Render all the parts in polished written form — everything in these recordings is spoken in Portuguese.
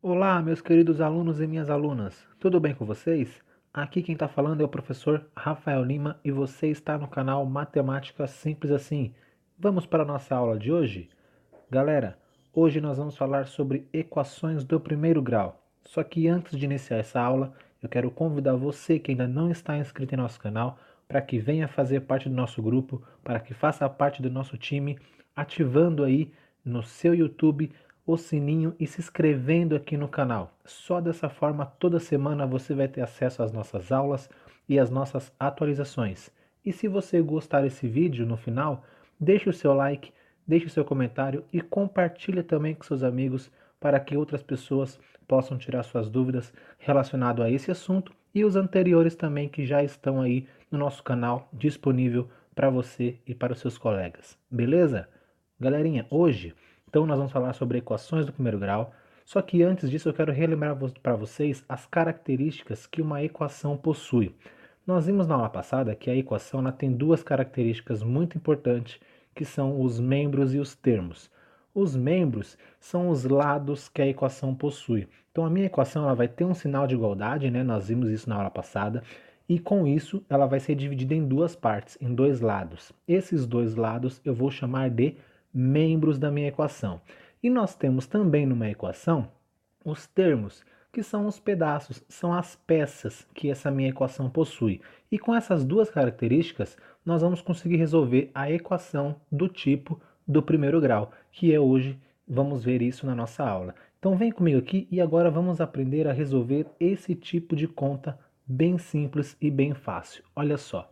Olá, meus queridos alunos e minhas alunas, tudo bem com vocês? Aqui quem está falando é o professor Rafael Lima e você está no canal Matemática Simples Assim. Vamos para a nossa aula de hoje? Galera, hoje nós vamos falar sobre equações do primeiro grau. Só que antes de iniciar essa aula, eu quero convidar você que ainda não está inscrito em nosso canal para que venha fazer parte do nosso grupo, para que faça parte do nosso time, ativando aí no seu YouTube o sininho e se inscrevendo aqui no canal. Só dessa forma, toda semana você vai ter acesso às nossas aulas e às nossas atualizações. E se você gostar desse vídeo no final, deixe o seu like, deixe o seu comentário e compartilhe também com seus amigos para que outras pessoas possam tirar suas dúvidas relacionado a esse assunto e os anteriores também que já estão aí no nosso canal disponível para você e para os seus colegas. Beleza? Galerinha, hoje então nós vamos falar sobre equações do primeiro grau, só que antes disso eu quero relembrar para vocês as características que uma equação possui. Nós vimos na aula passada que a equação ela tem duas características muito importantes, que são os membros e os termos. Os membros são os lados que a equação possui. Então a minha equação ela vai ter um sinal de igualdade, né? Nós vimos isso na aula passada, e com isso ela vai ser dividida em duas partes, em dois lados. Esses dois lados eu vou chamar de membros da minha equação. E nós temos também numa equação os termos, que são os pedaços, são as peças que essa minha equação possui. E com essas duas características, nós vamos conseguir resolver a equação do tipo do primeiro grau, que é hoje, vamos ver isso na nossa aula. Então vem comigo aqui e agora vamos aprender a resolver esse tipo de conta bem simples e bem fácil. Olha só.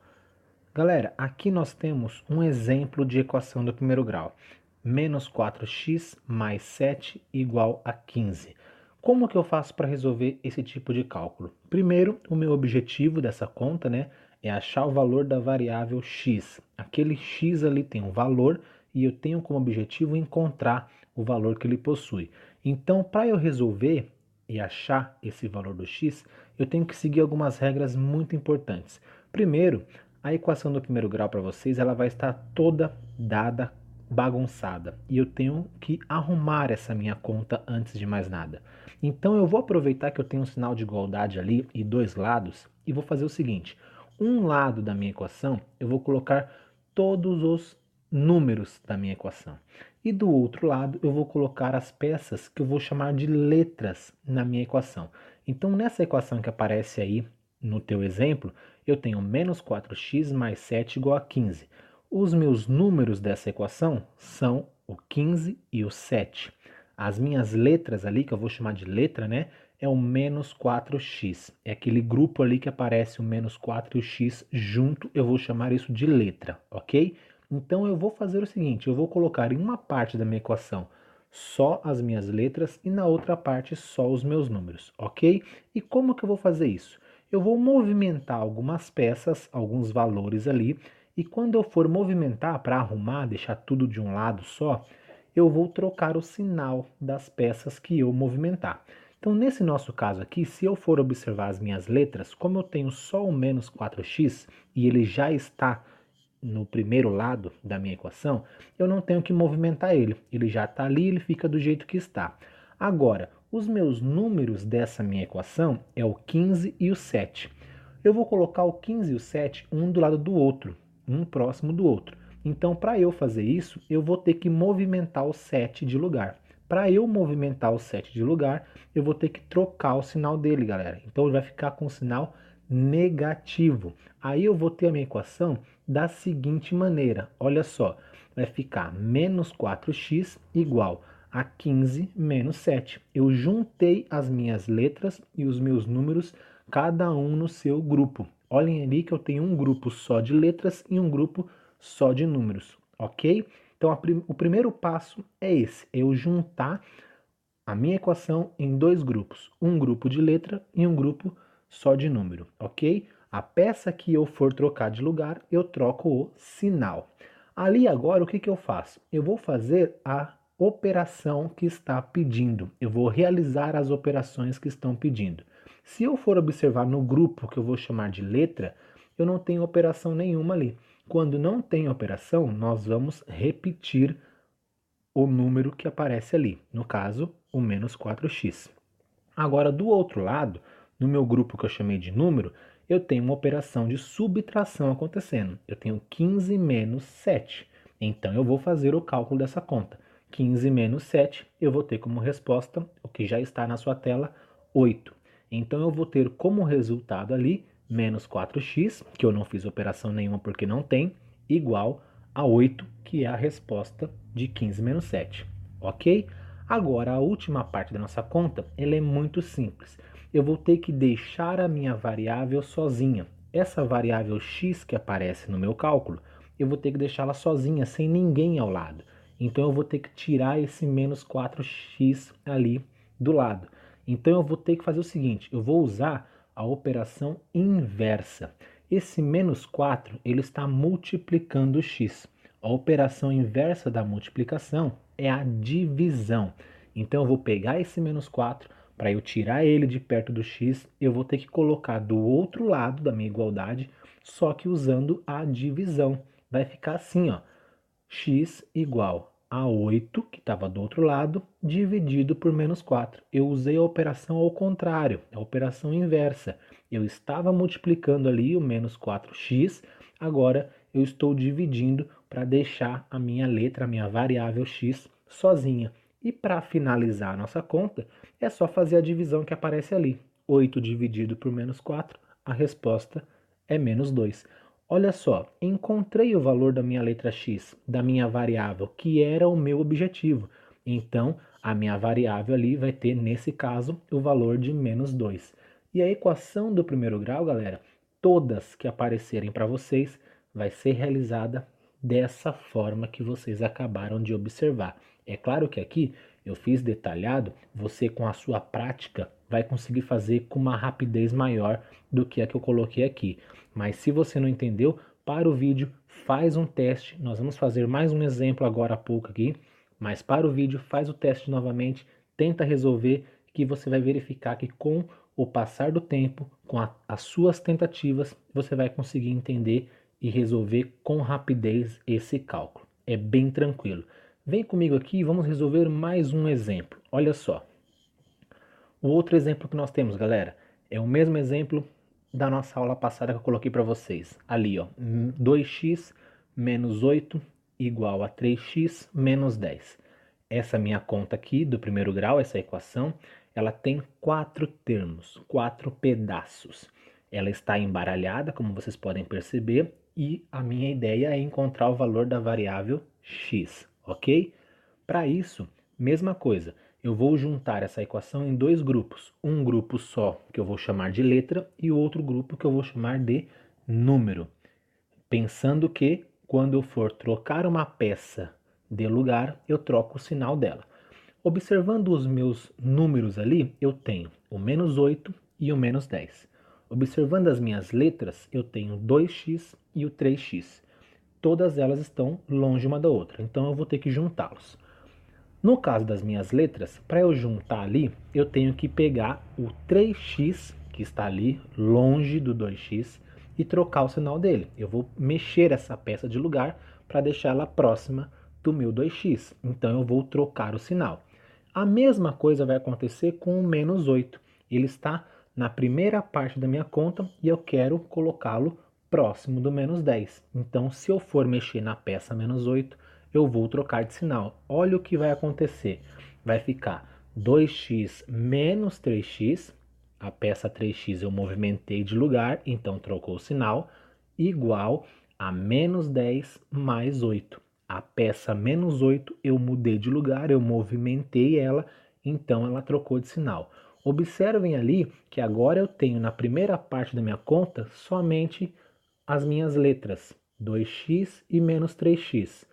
Galera, aqui nós temos um exemplo de equação do primeiro grau. Menos 4x mais 7 igual a 15. Como que eu faço para resolver esse tipo de cálculo? Primeiro, o meu objetivo dessa conta, né, é achar o valor da variável x. Aquele x ali tem um valor e eu tenho como objetivo encontrar o valor que ele possui. Então, para eu resolver e achar esse valor do x, eu tenho que seguir algumas regras muito importantes. Primeiro, a equação do primeiro grau para vocês ela vai estar toda dada, bagunçada. E eu tenho que arrumar essa minha conta antes de mais nada. Então eu vou aproveitar que eu tenho um sinal de igualdade ali e dois lados e vou fazer o seguinte. Um lado da minha equação eu vou colocar todos os números da minha equação. E do outro lado eu vou colocar as peças que eu vou chamar de letras na minha equação. Então nessa equação que aparece aí no teu exemplo, eu tenho menos 4x mais 7 igual a 15. Os meus números dessa equação são o 15 e o 7. As minhas letras ali, que eu vou chamar de letra, né? É o menos 4x. É aquele grupo ali que aparece o menos 4 e o x junto, eu vou chamar isso de letra, ok? Então eu vou fazer o seguinte, eu vou colocar em uma parte da minha equação só as minhas letras e na outra parte só os meus números, ok? E como que eu vou fazer isso? Eu vou movimentar algumas peças, alguns valores ali, e quando eu for movimentar para arrumar, deixar tudo de um lado só, eu vou trocar o sinal das peças que eu movimentar. Então, nesse nosso caso aqui, se eu for observar as minhas letras, como eu tenho só o menos 4x e ele já está no primeiro lado da minha equação, eu não tenho que movimentar ele. Ele já está ali, ele fica do jeito que está. Agora, os meus números dessa minha equação é o 15 e o 7. Eu vou colocar o 15 e o 7 um do lado do outro, um próximo do outro. Então, para eu fazer isso, eu vou ter que movimentar o 7 de lugar. Para eu movimentar o 7 de lugar, eu vou ter que trocar o sinal dele, galera. Então, ele vai ficar com o sinal negativo. Aí eu vou ter a minha equação da seguinte maneira. Olha só, vai ficar menos 4x igual a 15 menos 7. Eu juntei as minhas letras e os meus números, cada um no seu grupo. Olhem ali que eu tenho um grupo só de letras e um grupo só de números, ok? Então o primeiro passo é esse, é eu juntar a minha equação em dois grupos, um grupo de letra e um grupo só de número, ok? A peça que eu for trocar de lugar, eu troco o sinal. Ali agora, o que eu faço? Eu vou fazer a operação que está pedindo. Eu vou realizar as operações que estão pedindo. Se eu for observar no grupo que eu vou chamar de letra, eu não tenho operação nenhuma ali. Quando não tem operação, nós vamos repetir o número que aparece ali. No caso, o menos 4x. Agora, do outro lado, no meu grupo que eu chamei de número, eu tenho uma operação de subtração acontecendo. Eu tenho 15 menos 7. Então, eu vou fazer o cálculo dessa conta. 15 menos 7, eu vou ter como resposta, o que já está na sua tela, 8. Então, eu vou ter como resultado ali, menos 4x, que eu não fiz operação nenhuma porque não tem, igual a 8, que é a resposta de 15 menos 7. Ok? Agora, a última parte da nossa conta, ela é muito simples. Eu vou ter que deixar a minha variável sozinha. Essa variável x que aparece no meu cálculo, eu vou ter que deixá-la sozinha, sem ninguém ao lado. Então, eu vou ter que tirar esse menos 4x ali do lado. Então, eu vou ter que fazer o seguinte, eu vou usar a operação inversa. Esse menos 4, ele está multiplicando o x. A operação inversa da multiplicação é a divisão. Então eu vou pegar esse menos 4, para eu tirar ele de perto do x, eu vou ter que colocar do outro lado da minha igualdade, só que usando a divisão. Vai ficar assim, ó, x igual a 8, que estava do outro lado, dividido por menos 4. Eu usei a operação ao contrário, a operação inversa. Eu estava multiplicando ali o menos 4x, agora eu estou dividindo para deixar a minha letra, a minha variável x, sozinha. E para finalizar a nossa conta, é só fazer a divisão que aparece ali. 8 dividido por menos 4, a resposta é menos 2. Olha só, encontrei o valor da minha letra x, da minha variável, que era o meu objetivo. Então, a minha variável ali vai ter, nesse caso, o valor de menos 2. E a equação do primeiro grau, galera, todas que aparecerem para vocês, vai ser realizada dessa forma que vocês acabaram de observar. É claro que aqui eu fiz detalhado, você com a sua prática vai conseguir fazer com uma rapidez maior do que a que eu coloquei aqui. Mas se você não entendeu, para o vídeo, faz um teste. Nós vamos fazer mais um exemplo agora há pouco aqui, mas para o vídeo, faz o teste novamente, tenta resolver, que você vai verificar que com o passar do tempo, com as suas tentativas, você vai conseguir entender e resolver com rapidez esse cálculo. É bem tranquilo. Vem comigo aqui e vamos resolver mais um exemplo. Olha só. O outro exemplo que nós temos, galera, é o mesmo exemplo da nossa aula passada que eu coloquei para vocês. Ali, ó, 2x menos 8 igual a 3x menos 10. Essa minha conta aqui do primeiro grau, essa equação, ela tem 4 termos, 4 pedaços. Ela está embaralhada, como vocês podem perceber, e a minha ideia é encontrar o valor da variável x, ok? Para isso, mesma coisa, eu vou juntar essa equação em dois grupos. Um grupo só, que eu vou chamar de letra, e outro grupo que eu vou chamar de número. Pensando que, quando eu for trocar uma peça de lugar, eu troco o sinal dela. Observando os meus números ali, eu tenho o menos 8 e o menos 10. Observando as minhas letras, eu tenho 2x e o 3x. Todas elas estão longe uma da outra, então eu vou ter que juntá-los. No caso das minhas letras, para eu juntar ali, eu tenho que pegar o 3x, que está ali longe do 2x, e trocar o sinal dele. Eu vou mexer essa peça de lugar para deixá-la próxima do meu 2x. Então eu vou trocar o sinal. A mesma coisa vai acontecer com o menos 8. Ele está na primeira parte da minha conta e eu quero colocá-lo próximo do menos 10. Então, se eu for mexer na peça menos 8, eu vou trocar de sinal. Olha o que vai acontecer. Vai ficar 2x menos 3x. A peça 3x eu movimentei de lugar, então trocou o sinal. Igual a menos 10 mais 8. A peça menos 8 eu mudei de lugar, eu movimentei ela, então ela trocou de sinal. Observem ali que agora eu tenho na primeira parte da minha conta somente as minhas letras, 2x e menos 3x.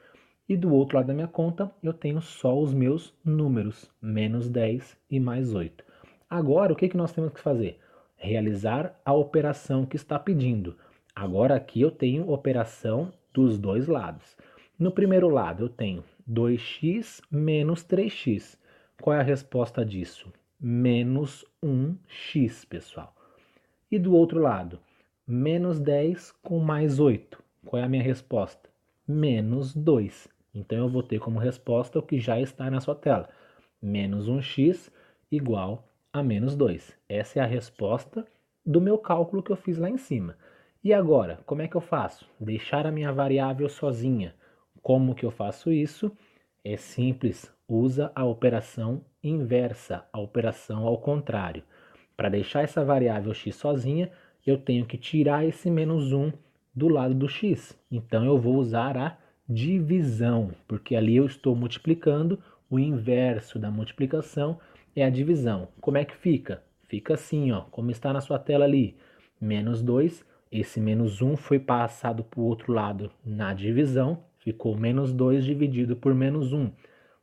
E do outro lado da minha conta eu tenho só os meus números, menos 10 e mais 8. Agora o que nós temos que fazer? Realizar a operação que está pedindo. Agora aqui eu tenho operação dos dois lados. No primeiro lado eu tenho 2x menos 3x. Qual é a resposta disso? Menos 1x, pessoal. E do outro lado, menos 10 com mais 8. Qual é a minha resposta? Menos 2. Então eu vou ter como resposta o que já está na sua tela. Menos 1x igual a menos 2. Essa é a resposta do meu cálculo que eu fiz lá em cima. E agora, como é que eu faço? Deixar a minha variável sozinha. Como que eu faço isso? É simples, usa a operação inversa, a operação ao contrário. Para deixar essa variável x sozinha, eu tenho que tirar esse menos 1 do lado do x. Então eu vou usar a divisão, porque ali eu estou multiplicando, o inverso da multiplicação é a divisão. Como é que fica? Fica assim, ó, como está na sua tela ali, menos 2, esse menos 1 foi passado para o outro lado na divisão, ficou menos 2 dividido por menos 1.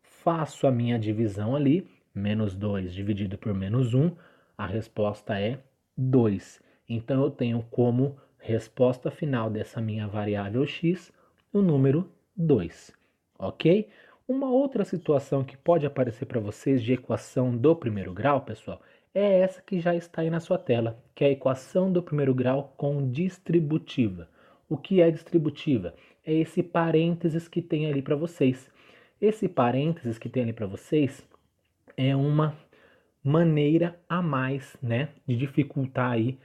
Faço a minha divisão ali, menos 2 dividido por menos 1, a resposta é 2. Então eu tenho como resposta final dessa minha variável x o número 2, ok? Uma outra situação que pode aparecer para vocês de equação do primeiro grau, pessoal, é essa que já está aí na sua tela, que é a equação do primeiro grau com distributiva. O que é distributiva? É esse parênteses que tem ali para vocês. Esse parênteses que tem ali para vocês é uma maneira a mais, né, de dificultar aí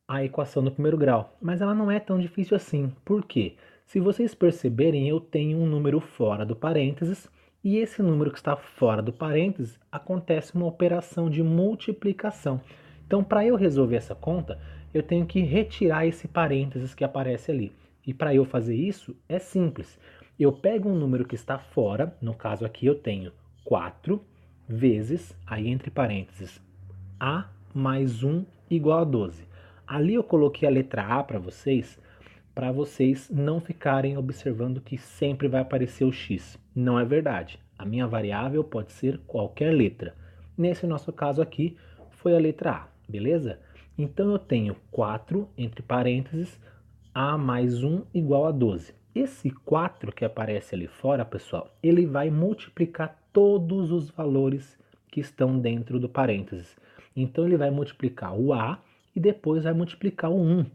a equação do primeiro grau. Mas ela não é tão difícil assim. Por quê? Se vocês perceberem, eu tenho um número fora do parênteses e esse número que está fora do parênteses acontece uma operação de multiplicação. Então, para eu resolver essa conta, eu tenho que retirar esse parênteses que aparece ali. E para eu fazer isso, é simples. Eu pego um número que está fora, no caso aqui eu tenho 4 vezes, aí entre parênteses, a mais 1 igual a 12. Ali eu coloquei a letra A para vocês não ficarem observando que sempre vai aparecer o x. Não é verdade. A minha variável pode ser qualquer letra. Nesse nosso caso aqui, foi a letra A, beleza? Então eu tenho 4, entre parênteses, A mais 1 igual a 12. Esse 4 que aparece ali fora, pessoal, ele vai multiplicar todos os valores que estão dentro do parênteses. Então ele vai multiplicar o A e depois vai multiplicar o 1.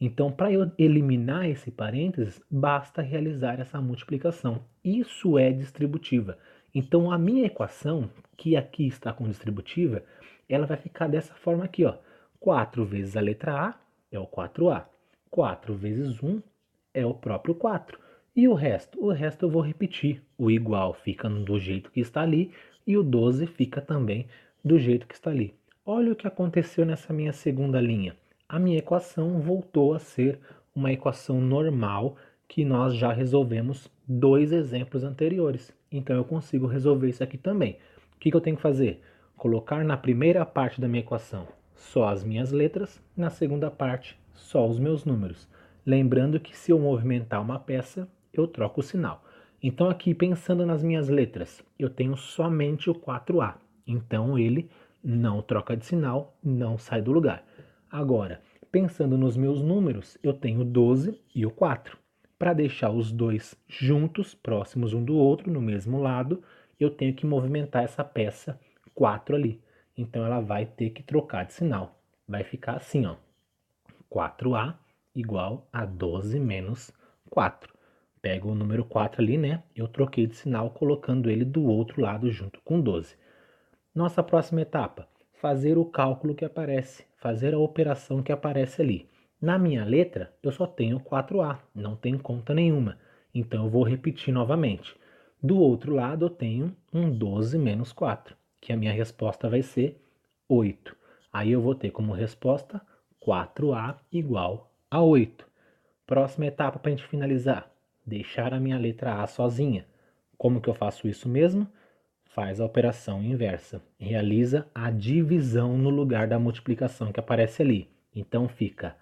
Então, para eu eliminar esse parênteses, basta realizar essa multiplicação. Isso é distributiva. Então, a minha equação, que aqui está com distributiva, ela vai ficar dessa forma aqui, ó. 4 vezes a letra A é o 4A. 4 vezes 1 é o próprio 4. E o resto? O resto eu vou repetir. O igual fica do jeito que está ali e o 12 fica também do jeito que está ali. Olha o que aconteceu nessa minha segunda linha. A minha equação voltou a ser uma equação normal que nós já resolvemos dois exemplos anteriores. Então eu consigo resolver isso aqui também. O que eu tenho que fazer? Colocar na primeira parte da minha equação só as minhas letras, na segunda parte só os meus números. Lembrando que se eu movimentar uma peça, eu troco o sinal. Então aqui, pensando nas minhas letras, eu tenho somente o 4A. Então ele não troca de sinal, não sai do lugar. Agora, pensando nos meus números, eu tenho o 12 e o 4. Para deixar os dois juntos, próximos um do outro, no mesmo lado, eu tenho que movimentar essa peça 4 ali. Então ela vai ter que trocar de sinal. Vai ficar assim, ó. 4A igual a 12 menos 4. Pego o número 4 ali, né? Eu troquei de sinal colocando ele do outro lado junto com 12. Nossa próxima etapa, fazer o cálculo que aparece, fazer a operação que aparece ali. Na minha letra, eu só tenho 4A, não tem conta nenhuma. Então eu vou repetir novamente. Do outro lado, eu tenho um 12 menos 4, que a minha resposta vai ser 8. Aí eu vou ter como resposta 4A igual a 8. Próxima etapa para a gente finalizar, deixar a minha letra A sozinha. Como que eu faço isso mesmo? Faz a operação inversa, realiza a divisão no lugar da multiplicação que aparece ali. Então fica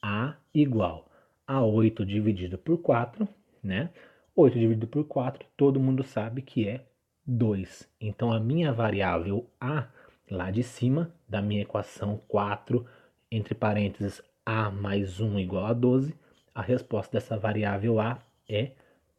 A igual a 8 dividido por 4, né? 8 dividido por 4, todo mundo sabe que é 2. Então a minha variável A, lá de cima da minha equação 4, entre parênteses, A mais 1 igual a 12, a resposta dessa variável A é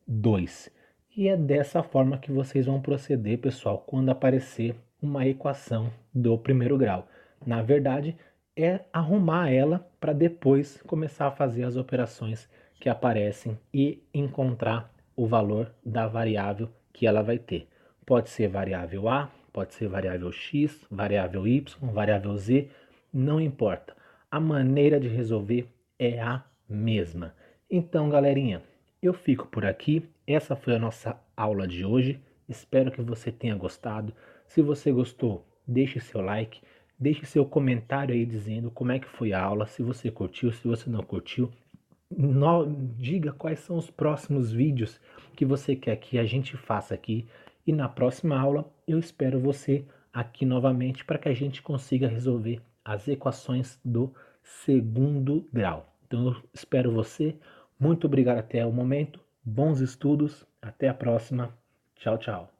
2. E é dessa forma que vocês vão proceder, pessoal, quando aparecer uma equação do primeiro grau. Na verdade, é arrumar ela para depois começar a fazer as operações que aparecem e encontrar o valor da variável que ela vai ter. Pode ser variável A, pode ser variável x, variável y, variável z, não importa. A maneira de resolver é a mesma. Então, galerinha, eu fico por aqui. Essa foi a nossa aula de hoje. Espero que você tenha gostado. Se você gostou, deixe seu like, deixe seu comentário aí dizendo como é que foi a aula, se você curtiu, se você não curtiu. Diga quais são os próximos vídeos que você quer que a gente faça aqui. E na próxima aula eu espero você aqui novamente para que a gente consiga resolver as equações do segundo grau. Então eu espero você. Muito obrigado até o momento. Bons estudos. Até a próxima. Tchau, tchau.